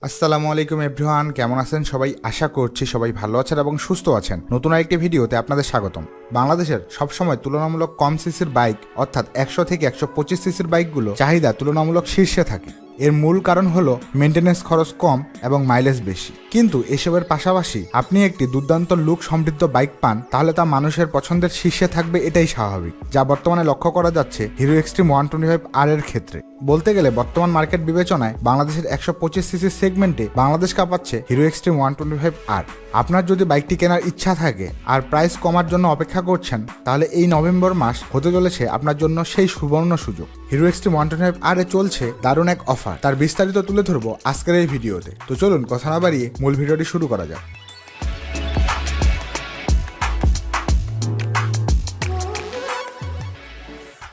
আসসালামু আলাইকুম এভরিওয়ান, কেমন আছেন সবাই? আশা করছি সবাই ভালো আছেন এবং সুস্থ আছেন। নতুন আরেকটি ভিডিওতে আপনাদের স্বাগতম। বাংলাদেশের সবসময় তুলনামূলক কম সিসির বাইক অর্থাৎ 100 থেকে 125 সিসির বাইকগুলো চাহিদা তুলনামূলক শীর্ষে থাকে। এর মূল কারণ হলো মেনটেন্যান্স খরচ কম এবং মাইলেজ বেশি। কিন্তু এসবের পাশাপাশি আপনি একটি দুর্দান্ত লুক সমৃদ্ধ বাইক পান, তাহলে তা মানুষের পছন্দের শীর্ষে থাকবে, এটাই স্বাভাবিক। যা বর্তমানে লক্ষ্য করা যাচ্ছে হিরো এক্সট্রিম 125R এর ক্ষেত্রে। বলতে গেলে বর্তমান মার্কেট বিবেচনায় বাংলাদেশের 125 সিসি সেগমেন্টে বাংলাদেশ কাঁপাচ্ছে হিরো এক্সট্রিম 125R। আপনার যদি বাইকটি কেনার ইচ্ছা থাকে আর প্রাইস কমার জন্য অপেক্ষা করছেন, তাহলে এই নভেম্বর মাস হতে চলেছে আপনার জন্য সেই সুবর্ণ সুযোগ। হিরো এক্সট্রিম 125R এ চলছে দারুণ এক অফার। তার বিস্তারিত তুলে ধরবো আজকের এই ভিডিওতে। তো চলুন কথা না বাড়িয়ে মূল ভিডিওটি শুরু করা যাক।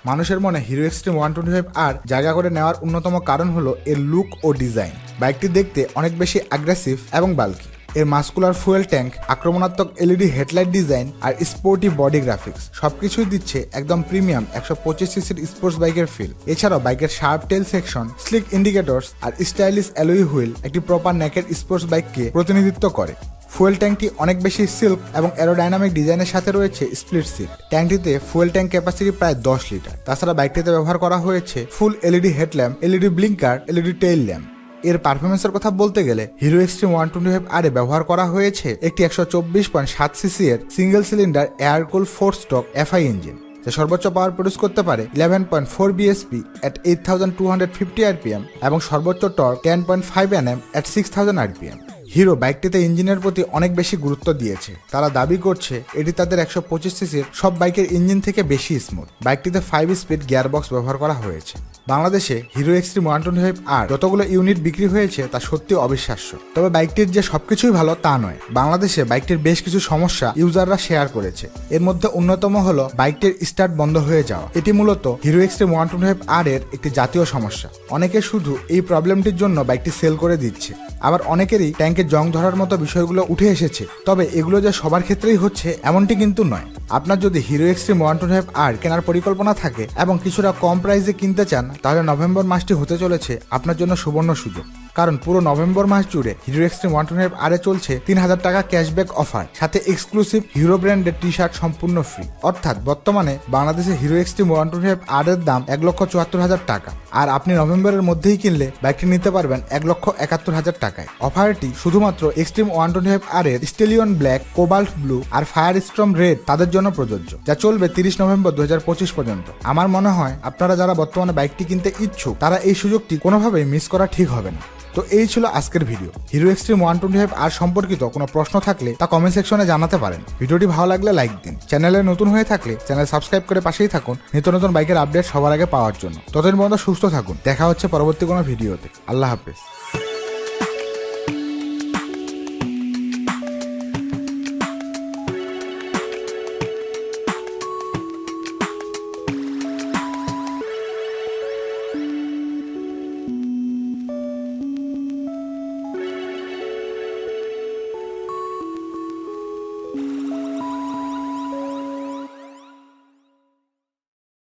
মানুষের মনে হিরো এক্সট্রিম 125R জায়গা করে নেওয়ার অন্যতম কারণ হলো এর লুক ও ডিজাইন। বাইকটি দেখতে অনেক বেশি অ্যাগ্রেসিভ এবং বাল্কি। এর মাস্কুলার ফুয়েল ট্যাঙ্ক, আক্রমণাত্মক এলইডি হেডলাইট ডিজাইন আর স্পোর্টি বডি গ্রাফিক্স সবকিছুই দিচ্ছে একদম প্রিমিয়াম 125 সিসির স্পোর্টস বাইকের ফিল। এছাড়াও বাইকের শার্প টেল সেকশন, স্লিক ইন্ডিকেটরস আর স্টাইলিশ অ্যালয় হুইল একটি প্রপার নেকেড স্পোর্টস বাইককে প্রতিনিধিত্ব করে। ফুয়েল ট্যাঙ্কটি অনেক বেশি সিল্ক এবং অ্যারোডাইনামিক ডিজাইনের সাথে রয়েছে স্প্লিট সিট। ট্যাঙ্কটিতে ফুয়েল ট্যাঙ্ক ক্যাপাসিটি প্রায় 10 লিটার। তাছাড়া বাইকটিতে ব্যবহার করা হয়েছে full LED headlamp, LED blinker, LED tail lamp. এর পারফরমেন্সের কথা বলতে গেলে হিরো এক্সট্রিম 125R এ ব্যবহার করা হয়েছে একটি 124.7 সিসি এর সিঙ্গেল সিলিন্ডার এয়ার কুল 4 স্ট্রোক FI ইঞ্জিন, যা সর্বোচ্চ পাওয়ার প্রডিউস করতে পারে 11.4 bhp at 8250 rpm এবং সর্বোচ্চ torque 10.5 Nm at 6000 rpm। Hero বাইকটিতে ইঞ্জিনের প্রতি অনেক বেশি গুরুত্ব দিয়েছে। তারা দাবি করছে এটি তাদের 125 সিসির সব বাইকের ইঞ্জিন থেকে বেশি স্মুথ। বাইকটিতে 5 স্পিড গিয়ারবক্স ব্যবহার করা হয়েছে। বাংলাদেশে হিরো এক্সট্রিম 125R যতগুলো ইউনিট বিক্রি হয়েছে তা সত্যি অবিশ্বাস্য। তবে বাইকটির যে সবকিছুই ভালো তা নয়। বাংলাদেশে বাইকটির বেশ কিছু সমস্যা ইউজাররা শেয়ার করেছে। এর মধ্যে অন্যতম হলো বাইকটির স্টার্ট বন্ধ হয়ে যাওয়া। এটি মূলত হিরো এক্সট্রিম 125R এর একটি জাতীয় সমস্যা। অনেকে শুধু এই প্রবলেমটির জন্য বাইকটি সেল করে দিচ্ছে। আবার অনেকেরই ট্যাঙ্কে জং ধরার মতো বিষয়গুলো উঠে এসেছে। তবে এগুলো যে সবার ক্ষেত্রেই হচ্ছে এমনটি কিন্তু নয়। আপনার যদি হিরো এক্সট্রিম 125R কেনার পরিকল্পনা থাকে এবং কিছুটা কম প্রাইসে কিনতে চান, তাহলে নভেম্বর মাসটি হতে চলেছে আপনার জন্য সুবর্ণ সুযোগ। কারণ পুরো নভেম্বর মাস জুড়ে হিরো এক্সট্রিম 125R এ চলছে 3000 টাকা ক্যাশব্যাক অফার, সাথে এক্সক্লুসিভ হিরো ব্র্যান্ডের টি শার্ট সম্পূর্ণ ফ্রি। অর্থাৎ বর্তমানে বাংলাদেশে হিরো এক্সট্রিম 125R এর দাম 1,74,000 টাকা। আর আপনি নভেম্বরের মধ্যেই কিনলে বাইকটি নিতে পারবেন 1,71,000 টাকায়। অফারটি শুধুমাত্র এক্সট্রিম 125R এর স্টেলিয়ন ব্ল্যাক, কোবাল্ট ব্লু আর ফায়ার স্টর্ম রেড তাদের জন্য প্রযোজ্য, যা চলবে 30 নভেম্বর 2025 পর্যন্ত। আমার মনে হয় আপনারা যারা বর্তমানে বাইকটি কিনতে ইচ্ছুক, তারা এই সুযোগটি কোনোভাবেই মিস করা ঠিক হবে না। তো এই ছিল আজকের ভিডিও। হিরো এক্সট্রিম 125R সম্পর্কিত কোনো প্রশ্ন থাকলে তা কমেন্ট সেকশনে জানাতে পারেন। ভিডিওটি ভালো লাগলে লাইক দিন। চ্যানেলে নতুন হয়ে থাকলে চ্যানেল সাবস্ক্রাইব করে পাশেই থাকুন নিত্য নতুন বাইকের আপডেট সবার আগে পাওয়ার জন্য। ততদিন পর্যন্ত সুস্থ থাকুন। দেখা হচ্ছে পরবর্তী কোনো ভিডিওতে। আল্লাহ হাফেজ।